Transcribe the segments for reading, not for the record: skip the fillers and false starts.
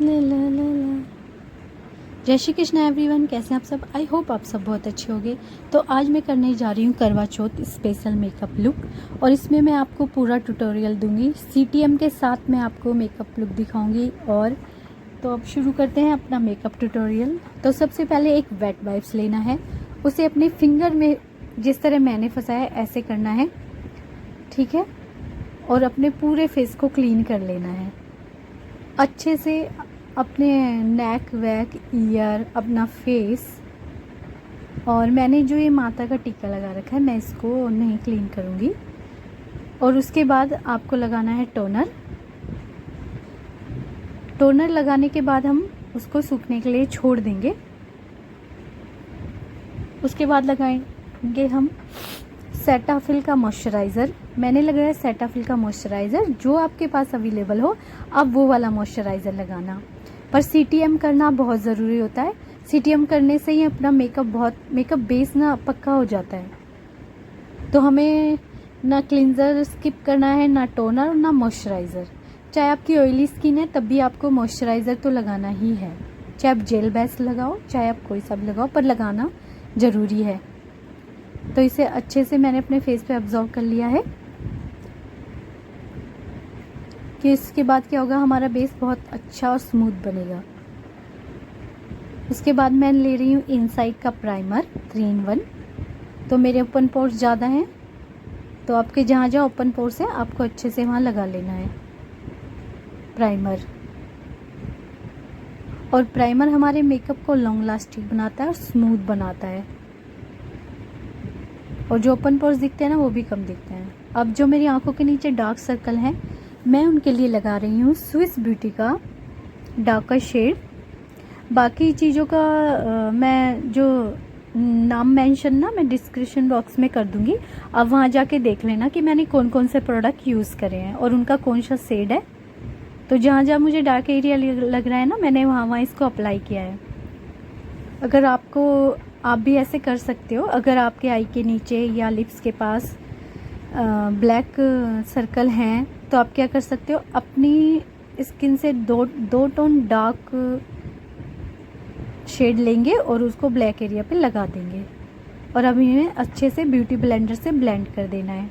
ला ला ला ला। जय श्री कृष्ण एवरीवन, कैसे हैं आप सब। आई होप आप सब बहुत अच्छे होंगे। तो आज मैं करने जा रही हूँ करवा चौथ स्पेशल मेकअप लुक, और इसमें मैं आपको पूरा ट्यूटोरियल दूंगी। सीटीएम के साथ मैं आपको मेकअप लुक दिखाऊंगी। और तो अब शुरू करते हैं अपना मेकअप ट्यूटोरियल। तो सबसे पहले एक वेट वाइप्स लेना है, उसे अपने फिंगर में जिस तरह मैंने फंसाया ऐसे करना है, ठीक है। और अपने पूरे फेस को क्लीन कर लेना है अच्छे से, अपने नेक वैक ईयर अपना फेस। और मैंने जो ये माता का टीका लगा रखा है मैं इसको नहीं क्लीन करूँगी। और उसके बाद आपको लगाना है टोनर। टोनर लगाने के बाद हम उसको सूखने के लिए छोड़ देंगे। उसके बाद लगाएंगे हम सेटाफिल का मॉइस्चराइज़र। मैंने लगाया सेटाफिल का मॉइस्चराइज़र, जो आपके पास अवेलेबल हो आप वो वाला मॉइस्चराइज़र लगाना। पर सीटीएम करना बहुत ज़रूरी होता है। सीटीएम करने से ही अपना मेकअप बेस ना पक्का हो जाता है। तो हमें ना क्लिंजर स्किप करना है, ना टोनर, ना मॉइस्चराइज़र। चाहे आपकी ऑयली स्किन है तब भी आपको मॉइस्चराइज़र तो लगाना ही है। चाहे आप जेल बेस लगाओ, चाहे आप कोई सा भी लगाओ, पर लगाना ज़रूरी है। तो इसे अच्छे से मैंने अपने फेस पे अब्जॉर्व कर लिया है कि इसके बाद क्या होगा, हमारा बेस बहुत अच्छा और स्मूथ बनेगा। उसके बाद मैं ले रही हूँ इनसाइड का प्राइमर 3 in 1। तो मेरे ओपन पोर्स ज़्यादा हैं, तो आपके जहाँ जहाँ ओपन पोर्स है आपको अच्छे से वहाँ लगा लेना है प्राइमर। और प्राइमर हमारे मेकअप को लॉन्ग लास्टिंग बनाता है और स्मूथ बनाता है, और जो ओपन पोर्स दिखते हैं ना वो भी कम दिखते हैं। अब जो मेरी आंखों के नीचे डार्क सर्कल हैं मैं उनके लिए लगा रही हूँ स्विस ब्यूटी का डार्कर शेड। बाकी चीज़ों का मैं जो नाम मेंशन ना मैं डिस्क्रिप्शन बॉक्स में कर दूंगी। अब वहाँ जाके देख लेना कि मैंने कौन कौन से प्रोडक्ट यूज़ करे हैं और उनका कौन सा शेड है। तो जहाँ जहाँ मुझे डार्क एरिया लग रहा है ना, मैंने वहाँ वहाँ इसको अप्लाई किया है। अगर आप भी ऐसे कर सकते हो। अगर आपके आई के नीचे या लिप्स के पास ब्लैक सर्कल हैं तो आप क्या कर सकते हो, अपनी स्किन से दो टोन डार्क शेड लेंगे और उसको ब्लैक एरिया पे लगा देंगे। और अब इन्हें अच्छे से ब्यूटी ब्लेंडर से ब्लेंड कर देना है।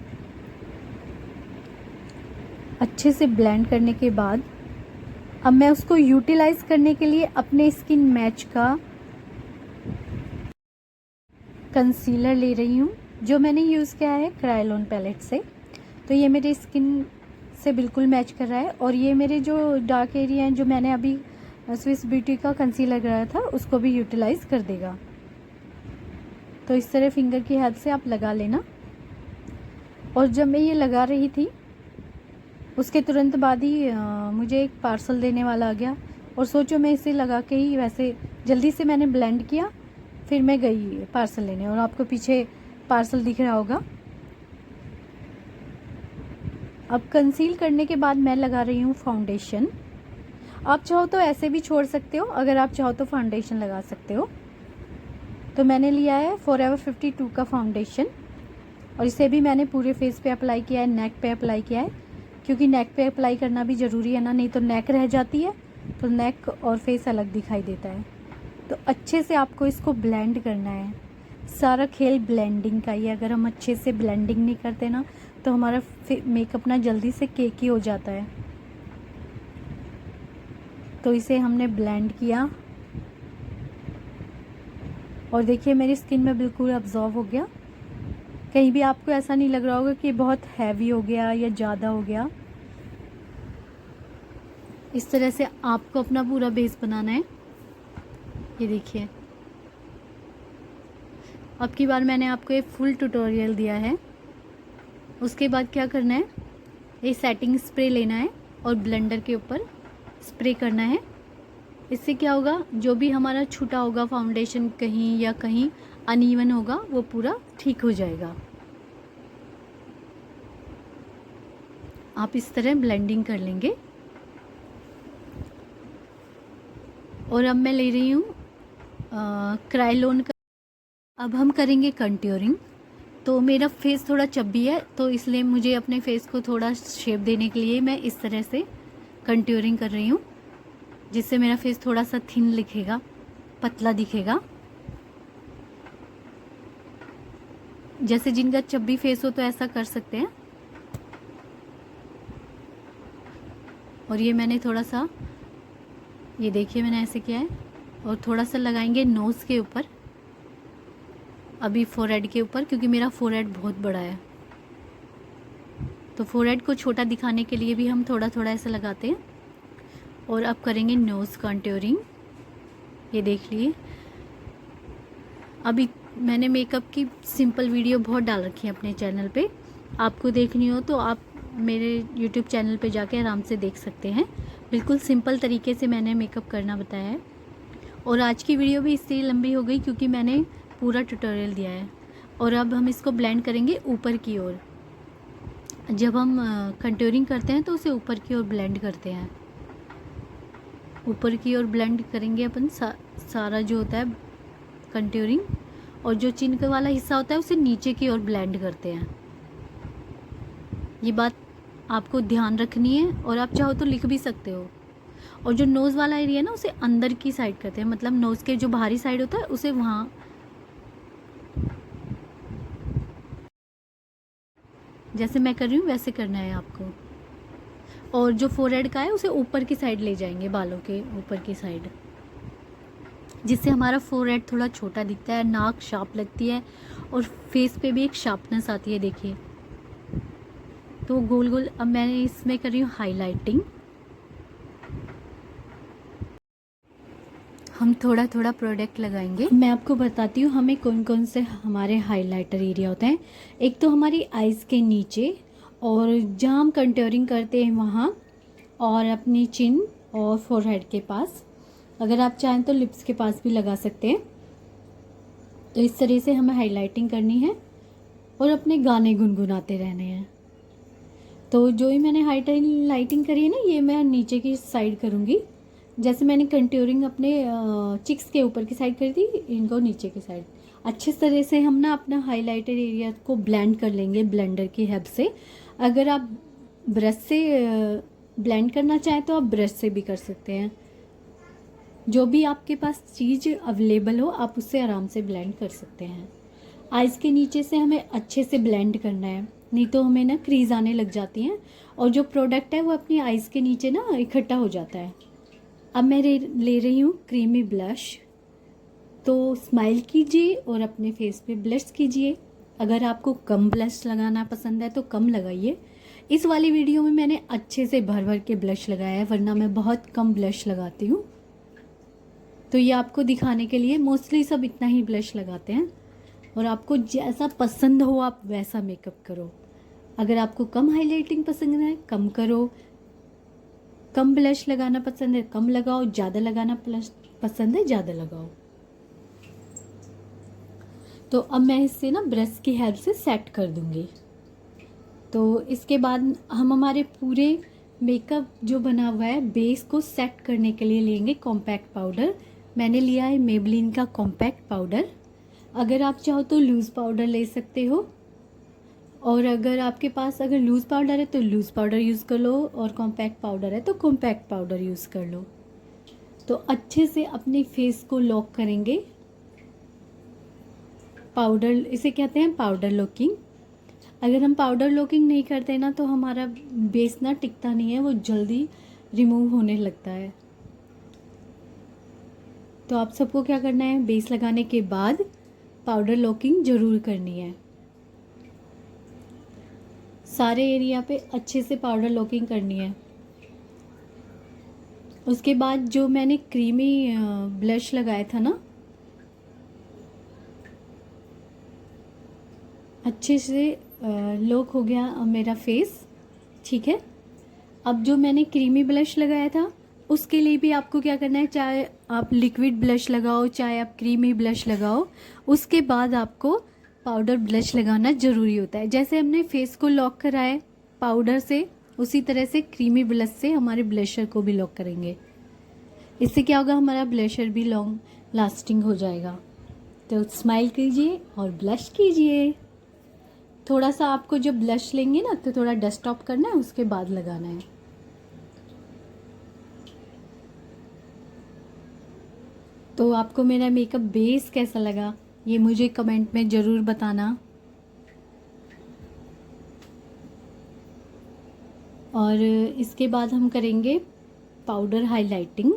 अच्छे से ब्लेंड करने के बाद अब मैं उसको यूटिलाइज करने के लिए अपने स्किन मैच का कंसीलर ले रही हूँ, जो मैंने यूज़ किया है क्रायोलॉन पैलेट से। तो ये मेरी स्किन से बिल्कुल मैच कर रहा है, और ये मेरे जो डार्क एरिया हैं जो मैंने अभी स्विस ब्यूटी का कंसीलर लगाया था उसको भी यूटिलाइज कर देगा। तो इस तरह फिंगर की हेल्प से आप लगा लेना। और जब मैं ये लगा रही थी उसके तुरंत बाद ही मुझे एक पार्सल देने वाला आ गया, और सोचो मैं इसे लगा के ही वैसे जल्दी से मैंने ब्लेंड किया, फिर मैं गई पार्सल लेने, और आपको पीछे पार्सल दिख रहा होगा। अब कंसील करने के बाद मैं लगा रही हूँ फाउंडेशन। आप चाहो तो ऐसे भी छोड़ सकते हो, अगर आप चाहो तो फाउंडेशन लगा सकते हो। तो मैंने लिया है फॉरएवर 52 का फाउंडेशन, और इसे भी मैंने पूरे फेस पे अप्लाई किया है, नेक पे अप्लाई किया है, क्योंकि नेक पे अप्लाई करना भी ज़रूरी है ना, नहीं तो नेक रह जाती है तो नेक और फेस अलग दिखाई देता है। तो अच्छे से आपको इसको ब्लेंड करना है। सारा खेल ब्लेंडिंग का ही है। अगर हम अच्छे से ब्लेंडिंग नहीं करते ना तो हमारा मेकअप ना जल्दी से केकी हो जाता है। तो इसे हमने ब्लेंड किया, और देखिए मेरी स्किन में बिल्कुल अब्जॉर्व हो गया। कहीं भी आपको ऐसा नहीं लग रहा होगा कि बहुत हैवी हो गया या ज़्यादा हो गया। इस तरह से आपको अपना पूरा बेस बनाना है। ये देखिए, अब की बार मैंने आपको एक फुल ट्यूटोरियल दिया है। उसके बाद क्या करना है, ये सेटिंग स्प्रे लेना है और ब्लेंडर के ऊपर स्प्रे करना है। इससे क्या होगा, जो भी हमारा छूटा होगा फाउंडेशन कहीं या कहीं अनइवन होगा वो पूरा ठीक हो जाएगा। आप इस तरह ब्लेंडिंग कर लेंगे। और अब मैं ले रही हूँ क्रायोलॉन का। अब हम करेंगे कंट्योरिंग। तो मेरा फेस थोड़ा चब्बी है, तो इसलिए मुझे अपने फेस को थोड़ा शेप देने के लिए मैं इस तरह से कंट्योरिंग कर रही हूँ। जिससे मेरा फेस थोड़ा सा थिन दिखेगा, पतला दिखेगा। जैसे जिनका चब्बी फेस हो तो ऐसा कर सकते हैं। और ये मैंने थोड़ा सा, ये देखिए मैंने ऐसे किया है। और थोड़ा सा लगाएंगे नोज़ के ऊपर, अभी फोरहेड के ऊपर, क्योंकि मेरा फोरहेड बहुत बड़ा है। तो फोरहेड को छोटा दिखाने के लिए भी हम थोड़ा थोड़ा ऐसा लगाते हैं। और अब करेंगे नोज़ कॉन्टूरिंग। ये देख लिए, अभी मैंने मेकअप की सिंपल वीडियो बहुत डाल रखी है अपने चैनल पे। आपको देखनी हो तो आप मेरे यूट्यूब चैनल पे जाके आराम से देख सकते हैं। बिल्कुल सिंपल तरीके से मैंने मेकअप करना बताया है। और आज की वीडियो भी इसलिए लंबी हो गई क्योंकि मैंने पूरा ट्यूटोरियल दिया है। और अब हम इसको ब्लेंड करेंगे ऊपर की ओर। जब हम कंटूरिंग करते हैं तो उसे ऊपर की ओर ब्लेंड करते हैं। ऊपर की ओर ब्लेंड करेंगे अपन सारा जो होता है कंटूरिंग। और जो चिन वाला हिस्सा होता है उसे नीचे की ओर ब्लेंड करते हैं। ये बात आपको ध्यान रखनी है, और आप चाहो तो लिख भी सकते हो। और जो नोज़ वाला एरिया है ना, उसे अंदर की साइड करते हैं, मतलब नोज़ के जो बाहरी साइड होता है उसे वहाँ, जैसे मैं कर रही हूँ वैसे करना है आपको। और जो फोरहेड का है उसे ऊपर की साइड ले जाएंगे, बालों के ऊपर की साइड, जिससे हमारा फोरहेड थोड़ा छोटा दिखता है, नाक शार्प लगती है और फेस पे भी एक शार्पनेस आती है। देखिए, तो गोल गोल। अब मैंने इसमें कर रही हूँ हाईलाइटिंग। हम थोड़ा थोड़ा प्रोडक्ट लगाएंगे। मैं आपको बताती हूँ हमें कौन कौन से हमारे हाइलाइटर एरिया होते हैं। एक तो हमारी आइज़ के नीचे, और जहाँ हम कंटूरिंग करते हैं वहाँ, और अपनी चिन और फोरहेड के पास। अगर आप चाहें तो लिप्स के पास भी लगा सकते हैं। तो इस तरह से हमें हाइलाइटिंग करनी है और अपने गाने गुनगुनाते रहने हैं। तो जो ही मैंने हाइलाइटिंग करी है ना, ये मैं नीचे की साइड करूँगी। जैसे मैंने कंटूरिंग अपने चिक्स के ऊपर की साइड करी थी, इनको नीचे की साइड। अच्छे तरह से हम ना अपना हाइलाइटर एरिया को ब्लेंड कर लेंगे ब्लेंडर की हेल्प से। अगर आप ब्रश से ब्लेंड करना चाहें तो आप ब्रश से भी कर सकते हैं। जो भी आपके पास चीज़ अवेलेबल हो आप उससे आराम से ब्लेंड कर सकते हैं। आइज़ के नीचे से हमें अच्छे से ब्लेंड करना है, नहीं तो हमें ना क्रीज आने लग जाती हैं और जो प्रोडक्ट है वो अपनी आइज़ के नीचे ना इकट्ठा हो जाता है। अब मैं ले रही हूँ क्रीमी ब्लश। तो स्माइल कीजिए और अपने फेस पे ब्लश कीजिए। अगर आपको कम ब्लश लगाना पसंद है तो कम लगाइए। इस वाली वीडियो में मैंने अच्छे से भर भर के ब्लश लगाया है, वरना मैं बहुत कम ब्लश लगाती हूँ। तो ये आपको दिखाने के लिए, मोस्टली सब इतना ही ब्लश लगाते हैं। और आपको जैसा पसंद हो आप वैसा मेकअप करो। अगर आपको कम हाइलाइटिंग पसंद है कम करो, कम ब्लश लगाना पसंद है कम लगाओ, ज़्यादा लगाना पसंद है ज़्यादा लगाओ। तो अब मैं इससे ना ब्रश की हेल्प से सेट कर दूंगी। तो इसके बाद हम हमारे पूरे मेकअप जो बना हुआ है बेस को सेट करने के लिए लेंगे कॉम्पैक्ट पाउडर। मैंने लिया है मेबलिन का कॉम्पैक्ट पाउडर। अगर आप चाहो तो लूज़ पाउडर ले सकते हो, और अगर आपके पास अगर लूज़ पाउडर है तो लूज़ पाउडर यूज़ कर लो, और कॉम्पैक्ट पाउडर है तो कॉम्पैक्ट पाउडर यूज़ कर लो। तो अच्छे से अपने फेस को लॉक करेंगे। पाउडर, इसे कहते हैं पाउडर लॉकिंग। अगर हम पाउडर लॉकिंग नहीं करते ना तो हमारा बेस ना टिकता नहीं है, वो जल्दी रिमूव होने लगता है। तो आप सबको क्या करना है, बेस लगाने के बाद पाउडर लॉकिंग ज़रूर करनी है। सारे एरिया पे अच्छे से पाउडर लॉकिंग करनी है। उसके बाद जो मैंने क्रीमी ब्लश लगाया था ना, अच्छे से लॉक हो गया मेरा फेस। ठीक है, अब जो मैंने क्रीमी ब्लश लगाया था उसके लिए भी आपको क्या करना है, चाहे आप लिक्विड ब्लश लगाओ चाहे आप क्रीमी ब्लश लगाओ, उसके बाद आपको पाउडर ब्लश लगाना ज़रूरी होता है। जैसे हमने फेस को लॉक करा है पाउडर से, उसी तरह से क्रीमी ब्लश से हमारे ब्लशर को भी लॉक करेंगे। इससे क्या होगा, हमारा ब्लशर भी लॉन्ग लास्टिंग हो जाएगा। तो स्माइल कीजिए और ब्लश कीजिए। थोड़ा सा आपको जब ब्लश लेंगे ना तो थोड़ा डस्ट ऑफ करना है, उसके बाद लगाना है। तो आपको मेरा मेकअप बेस कैसा लगा ये मुझे कमेंट में ज़रूर बताना। और इसके बाद हम करेंगे पाउडर हाइलाइटिंग,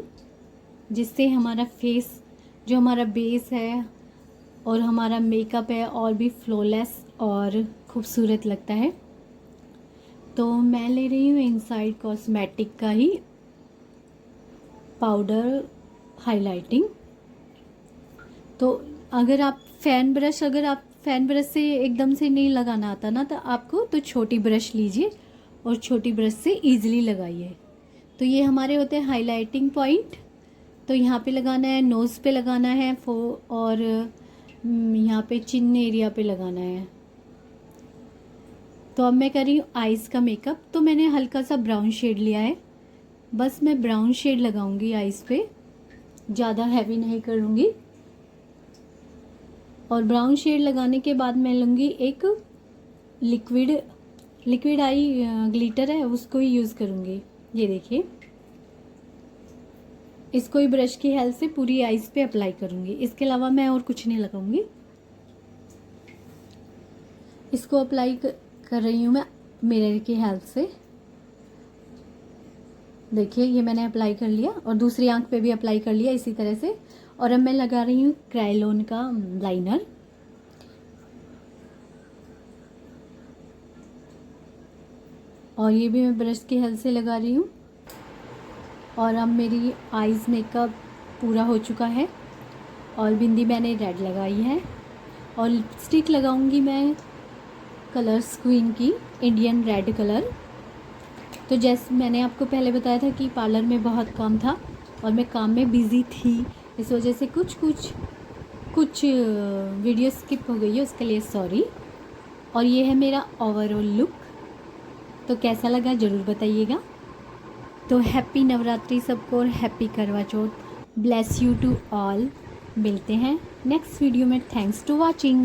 जिससे हमारा फेस, जो हमारा बेस है और हमारा मेकअप है, और भी फ्लॉलेस और खूबसूरत लगता है। तो मैं ले रही हूँ इनसाइड कॉस्मेटिक का ही पाउडर हाइलाइटिंग। तो अगर आप फैन ब्रश से एकदम से नहीं लगाना आता ना, तो आपको तो छोटी ब्रश लीजिए और छोटी ब्रश से इजीली लगाइए। तो ये हमारे होते हैं हाइलाइटिंग पॉइंट। तो यहाँ पे लगाना है, नोज़ पे लगाना है, और यहाँ पे चिन एरिया पे लगाना है। तो अब मैं कर रही हूँ आइज़ का मेकअप। तो मैंने हल्का सा ब्राउन शेड लिया है, बस मैं ब्राउन शेड लगाऊंगी आइज़ पे, ज़्यादा हैवी नहीं करूँगी। और ब्राउन शेड लगाने के बाद मैं लूँगी एक लिक्विड आई ग्लिटर है, उसको ही यूज़ करूँगी। ये देखिए, इसको ही ब्रश की हेल्प से पूरी आइज़ पे अप्लाई करूँगी। इसके अलावा मैं और कुछ नहीं लगाऊंगी। इसको अप्लाई कर रही हूँ मैं मिरर की हेल्प से। देखिए, ये मैंने अप्लाई कर लिया और दूसरी आंख पे भी अप्लाई कर लिया इसी तरह से। और अब मैं लगा रही हूँ क्रायोन का लाइनर। और ये भी मैं ब्रश की हेल्प से लगा रही हूँ। और अब मेरी आइज़ मेकअप पूरा हो चुका है और बिंदी मैंने रेड लगाई है। और लिपस्टिक लगाऊंगी मैं कलर्स क्वीन की इंडियन रेड कलर। तो जैसे मैंने आपको पहले बताया था कि पार्लर में बहुत काम था और मैं काम में बिज़ी थी, इस वजह से कुछ वीडियो स्किप हो गई है, उसके लिए सॉरी। और ये है मेरा ओवरऑल लुक। तो कैसा लगा ज़रूर बताइएगा। तो हैप्पी नवरात्रि सबको और happy Karva Chauth. Bless you to all. मिलते हैं नेक्स्ट वीडियो में। Thanks to watching.